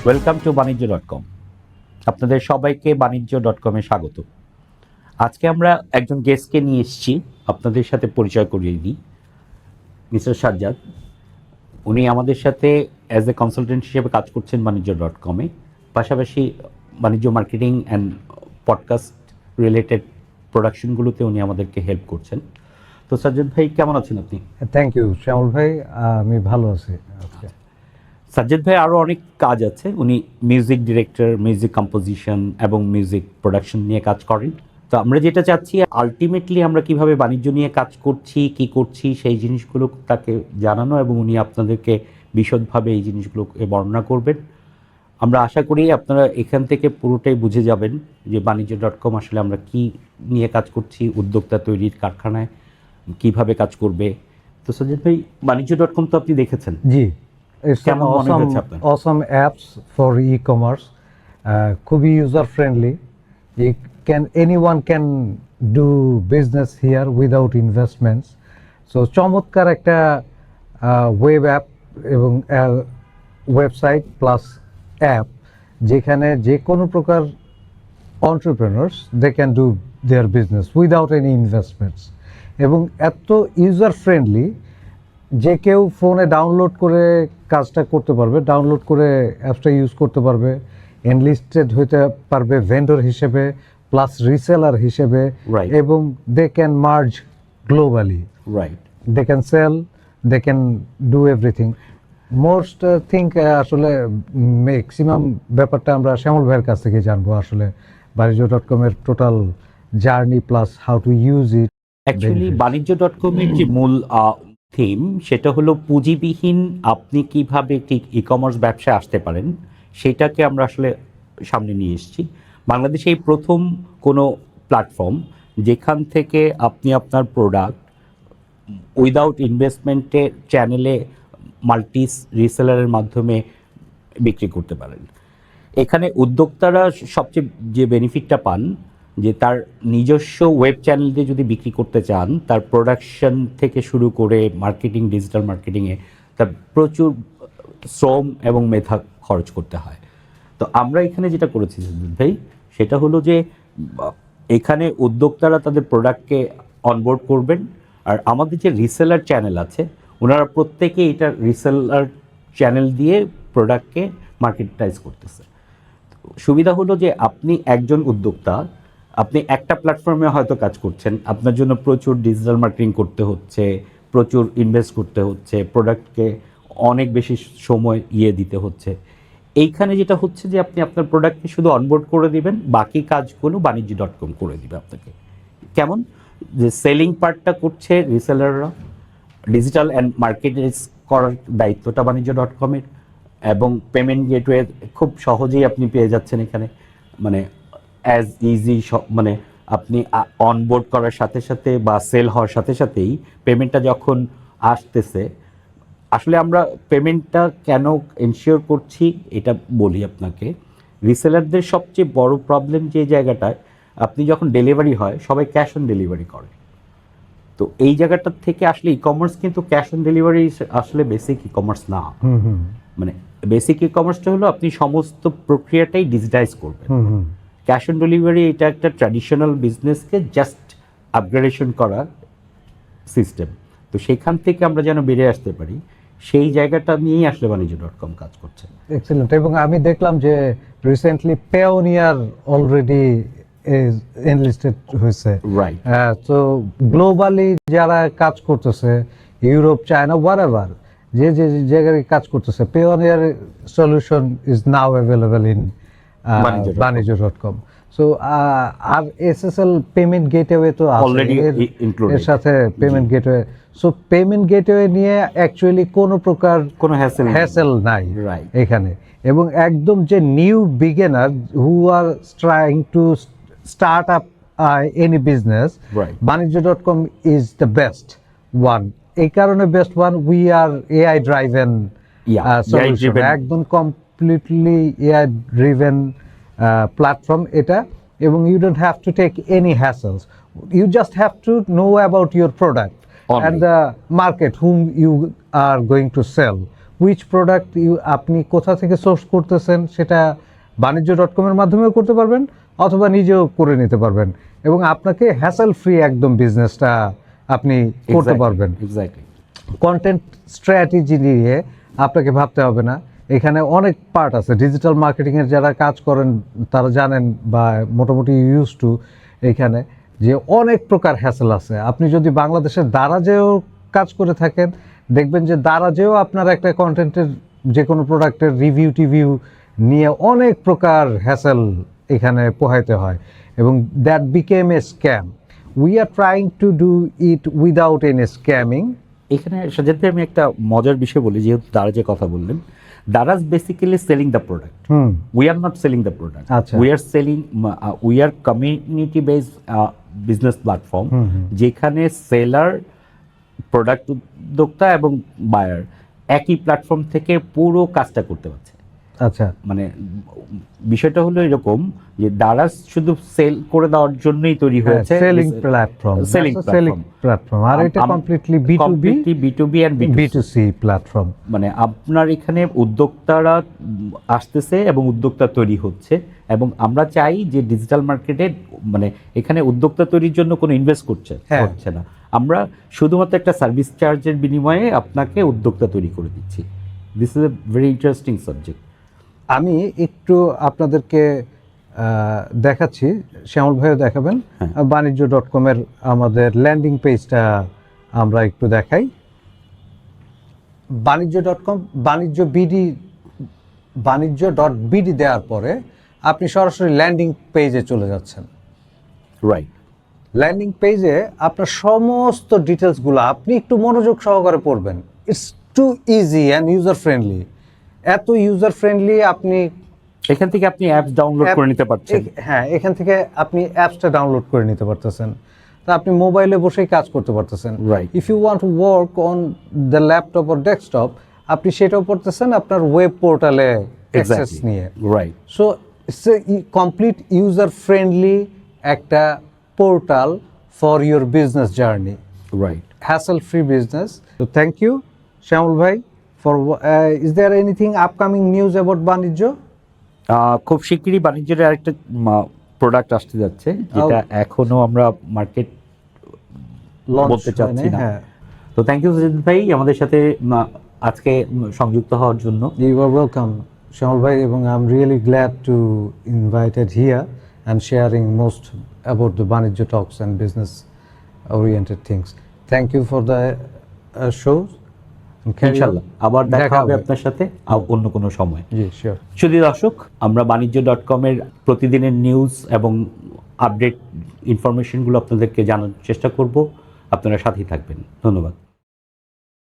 Welcome to বাণিজ্য.com। আপনাদের সবাইকে বাণিজ্য.com-এ স্বাগত। আজকে আমরা একজন গেস্টকে নিয়ে এসেছি, আপনাদের সাথে পরিচয় করিয়ে দিই। মিস্টার সাজ্জাদ, উনি আমাদের সাথে অ্যাজ এ কনসালটেন্ট হিসেবে কাজ করছেন বাণিজ্য.com-এ, পাশাপাশি বাণিজ্য মার্কেটিং অ্যান্ড পডকাস্ট রিলেটেড প্রোডাকশনগুলোতে উনি আমাদেরকে হেল্প করছেন। তো সাজ্জাদ ভাই, কেমন আছেন আপনি? থ্যাংক ইউ শ্যামল ভাই, আমি ভালো আছি। সাজ্জাদ ভাই আরও অনেক কাজ আছে। উনি মিউজিক ডিরেক্টর, মিউজিক কম্পোজিশন এবং মিউজিক প্রোডাকশন নিয়ে কাজ করেন। তো আমরা যেটা চাচ্ছি, আলটিমেটলি আমরা কিভাবে বাণিজ্য নিয়ে কাজ করছি, কি করছি, সেই জিনিসগুলো তাকে জানানো, এবং উনি আপনাদেরকে বিশদভাবে এই জিনিসগুলোকে বর্ণনা করবেন। আমরা আশা করি আপনারা এখান থেকে পুরোটাই বুঝে যাবেন যে বাণিজ্য.com আসলে আমরা কি নিয়ে কাজ করছি, উদ্যোক্তা তৈরির কারখানায় কিভাবে কাজ করবে। তো সাজ্জাদ ভাই, বাণিজ্য.com তো আপনি দেখেছেন। জি, কেমন মনে হচ্ছে আপনার? অসম অ্যাপস ফর ই-কমার্স, খুবই user friendly. Anyone can do business here without investments. So চমৎকার একটা ওয়েব অ্যাপ এবং ওয়েবসাইট প্লাস অ্যাপ, যেখানে যে কোনো প্রকার entrepreneurs they can do their business without any investments, এবং এত ইউজার ফ্রেন্ডলি যে কেউ ফোনে ডাউনলোড করে কাজটা করতে পারবে, ডাউনলোড করে অ্যাপসটা ইউজ করতে পারবে, এনলিস্টেড হতে পারবে ভেন্ডর হিসেবে প্লাস রিসেলার হিসেবে, এবং they can merge globally, they can sell, they can do everything. Most think আসলে ম্যাক্সিমাম ব্যাপারটা আমরা শ্যামল ভাইয়ের কাছ থেকে জানবো, আসলে বাণিজ্য.com-এর total journey plus how to use it. Actually বাণিজ্য.com-এর যে মূল থিম, সেটা হলো পুঁজিবিহীন আপনি কিভাবে একটি ই কমার্স ব্যবসায় আসতে পারেন, সেটাকে আমরা আসলে সামনে নিয়ে এসেছি। বাংলাদেশে এই প্রথম কোনো প্ল্যাটফর্ম যেখান থেকে আপনি আপনার প্রোডাক্ট উইদাউট ইনভেস্টমেন্টে চ্যানেলে মাল্টি রিসেলারের মাধ্যমে বিক্রি করতে পারেন। এখানে উদ্যোক্তারা সবচেয়ে যে বেনিফিটটা পান, যে তার নিজস্ব ওয়েব চ্যানেল দিয়ে যদি বিক্রি করতে চান, তার প্রোডাকশন থেকে শুরু করে মার্কেটিং, ডিজিটাল মার্কেটিংয়ে তার প্রচুর শ্রম এবং মেধা খরচ করতে হয়। তো আমরা এখানে যেটা করেছি ভাই, সেটা হলো যে এখানে উদ্যোক্তারা তাদের প্রোডাক্টকে অনবোর্ড করবেন, আর আমাদের যে রিসেলার চ্যানেল আছে, ওনারা প্রত্যেকে এটা রিসেলার চ্যানেল দিয়ে প্রোডাক্টকে মার্কেটাইজ করতেছে। সুবিধা হলো যে আপনি একজন উদ্যোক্তা, আপনি একটা প্ল্যাটফর্মে হয়তো কাজ করছেন, আপনার জন্য প্রচুর ডিজিটাল মার্কেটিং করতে হচ্ছে, প্রচুর ইনভেস্ট করতে হচ্ছে, প্রোডাক্টকে অনেক বেশি সময় দিতে হচ্ছে। এইখানে যেটা হচ্ছে যে আপনি আপনার প্রোডাক্টকে শুধু অনবোর্ড করে দিবেন, বাকি কাজগুলো বাণিজ্য.com করে দিবে আপনাকে। কেমন যে সেলিং পার্টটা করছে রিসেলাররা, ডিজিটাল অ্যান্ড মার্কেটাইজ করার দায়িত্বটা বাণিজ্য.com-এর, এবং পেমেন্ট গেটওয়ে খুব সহজেই আপনি পেয়ে যাচ্ছেন এখানে, মানে অ্যাজ ইজি, মানে আপনি অনবোর্ড করার সাথে সাথে বা সেল হওয়ার সাথে সাথেই পেমেন্টটা যখন আসতেছে, আসলে আমরা পেমেন্টটা কেন এনশিওর করছি এটা বলি আপনাকে। রিসেলারদের সবচেয়ে বড় প্রবলেম যে জায়গাটায়, আপনি যখন ডেলিভারি হয় সবাই ক্যাশ অন ডেলিভারি করে। তো এই জায়গাটার থেকে আসলে ই কমার্স কিন্তু ক্যাশ অন ডেলিভারি আসলে বেসিক ই কমার্স না। মানে বেসিক ই কমার্সটা হলো আপনি সমস্ত প্রক্রিয়াটাই ডিজিটাইজ করবেন। ক্যাশ অন ডেলিভারি এটা একটা ট্র্যাডিশনাল বিজনেসকে জাস্ট আপগ্রেডেশন করা সিস্টেম। তো সেখান থেকে আমরা যেন বেরিয়ে আসতে পারি, সেই জায়গাটা নিয়েই আসলে বাণিজ্য.com কাজ করছে। এক্সেলেন্ট। এবং আমি দেখলাম যে রিসেন্টলি পেওনিয়ার অলরেডি এনলিস্টেড হয়েছে, রাইট। তো গ্লোবালি যারা কাজ করতেছে, ইউরোপ, চায়না, হোয়াটএভার, যে যে জায়গায় কাজ করতেছে, Payoneer solution is now available in বাণিজ্য.com। সো আর এসএসএল পেমেন্ট গেটওয়ে তো অলরেডি এর সাথে payment gateway. So payment gateway নিয়ে অ্যাকচুয়ালি কোনো প্রকার কোনো হ্যাসেল নাই এখানে, এবং একদম যে new beginner who are trying to start up any business, বাণিজ্য.com ইজ দ্য বেস্ট ওয়ান। এই কারণে best one, we are AI driven solution, একদম কমপ্লিটলি এআই ড্রিভেন প্ল্যাটফর্ম এটা, এবং you don't have to take any hassles. You just have to know about your product and the market whom you are going to sell, which product আপনি কোথা থেকে source করতেছেন সেটা বাণিজ্য.com এর মাধ্যমেও করতে পারবেন অথবা নিজেও করে নিতে পারবেন, এবং আপনাকে হ্যাসেল ফ্রি একদম বিজনেসটা আপনি করতে পারবেন। এক্স্যাক্টলি। কন্টেন্ট স্ট্র্যাটেজি নিয়ে আপনাকে ভাবতে হবে না, এখানে অনেক পার্ট আছে। ডিজিটাল মার্কেটিংয়ের যারা কাজ করেন তারা জানেন বা মোটামুটি ইউজ টু এখানে যে অনেক প্রকার হ্যাসেল আছে। আপনি যদি বাংলাদেশের দারাজেও কাজ করে থাকেন দেখবেন যে দারাজেও আপনার একটা কন্টেন্টের যে কোনো প্রোডাক্টের রিভিউ টিভিউ নিয়ে অনেক প্রকার হ্যাসেল এখানে পোহাইতে হয়, এবং that became A scam. We are trying to do it without any scamming. এখানে সাজাদ ভাই আমি একটা মজার বিষয় বলি, যেহেতু দারাজের কথা বললেন, Daraz basically selling the product, we are not selling the product, আচ্ছা। We are selling, we are community based business platform, যেখানে সেলার, প্রোডাক্ট উদ্যোক্তা এবং বায়ার একই প্ল্যাটফর্ম থেকে পুরো কাজটা করতে পারছে। আচ্ছা, মানে বিষয়টা হলো এরকম যে দারাজ শুধু সেল করে দেওয়ার জন্যই তৈরি হয়েছে, সেলিং প্ল্যাটফর্ম, সেলিং প্ল্যাটফর্ম, আর এটা completely B2B and B2C platform. মানে আপনার এখানে উদ্যোক্তারা আসতেছে এবং উদ্যোক্তা তৈরি হচ্ছে, এবং আমরা চাই যে ডিজিটাল মার্কেটে মানে এখানে উদ্যোক্তা তৈরির জন্য কোনো ইনভেস্ট হচ্ছে না, আমরা শুধুমাত্র একটা সার্ভিস চার্জের বিনিময়ে আপনাকে উদ্যোক্তা তৈরি করে দিচ্ছি। This is a very interesting subject. আমি একটু আপনাদেরকে দেখাচ্ছি, শ্যামল ভাইও দেখাবেন। বাণিজ্য.com এর আমাদের ল্যান্ডিং পেজটা আমরা একটু দেখাই। বাণিজ্য.com বাণিজ্য.bd দেওয়ার পরে আপনি সরাসরি ল্যান্ডিং পেজে চলে যাচ্ছেন। রাইট। ল্যান্ডিং পেজে আপনার সমস্ত ডিটেলসগুলো আপনি একটু মনোযোগ সহকারে পড়বেন। It's too easy and user friendly, এত ইউজার ফ্রেন্ডলি। আপনি এখান থেকে আপনি অ্যাপস ডাউনলোড করে নিতে পারছেন। হ্যাঁ, এখান থেকে আপনি অ্যাপসটা ডাউনলোড করে নিতে পারতেছেন, তা আপনি মোবাইলে বসেই কাজ করতে পারতেছেন। Right. If you want to work on the laptop or desktop, আপনি সেটাও করতেছেন আপনার ওয়েব পোর্টালে অ্যাক্সেস নিয়ে। Right. So it's a complete user friendly একটা portal for your business journey, right. hassle free business. So thank you Shyamul bhai for is there anything upcoming news about বাণিজ্য? খুব শিগগিরই বাণিজ্যের আরেকটা প্রোডাক্ট আসতে যাচ্ছে, যেটা এখনো আমরা মার্কেট বলতে চাচ্ছি না। তো থ্যাংক ইউ সাজিদ ভাই আমাদের সাথে আজকে সংযুক্ত হওয়ার জন্য। You are welcome Shyamul bhai, এবং I'm really glad to invited here and sharing most about the বাণিজ্য talks and business oriented things. Thank you for the show. ইনশাআল্লাহ আবার দেখা হবে আপনার সাথে অন্য কোনো সময়। জি, শিওর। শুধু দর্শক, আমরা বাণিজ্য.com এর প্রতিদিনের নিউজ এবং আপডেট ইনফরমেশনগুলো আপনাদেরকে জানার চেষ্টা করব। আপনারা সাথেই থাকবেন। ধন্যবাদ।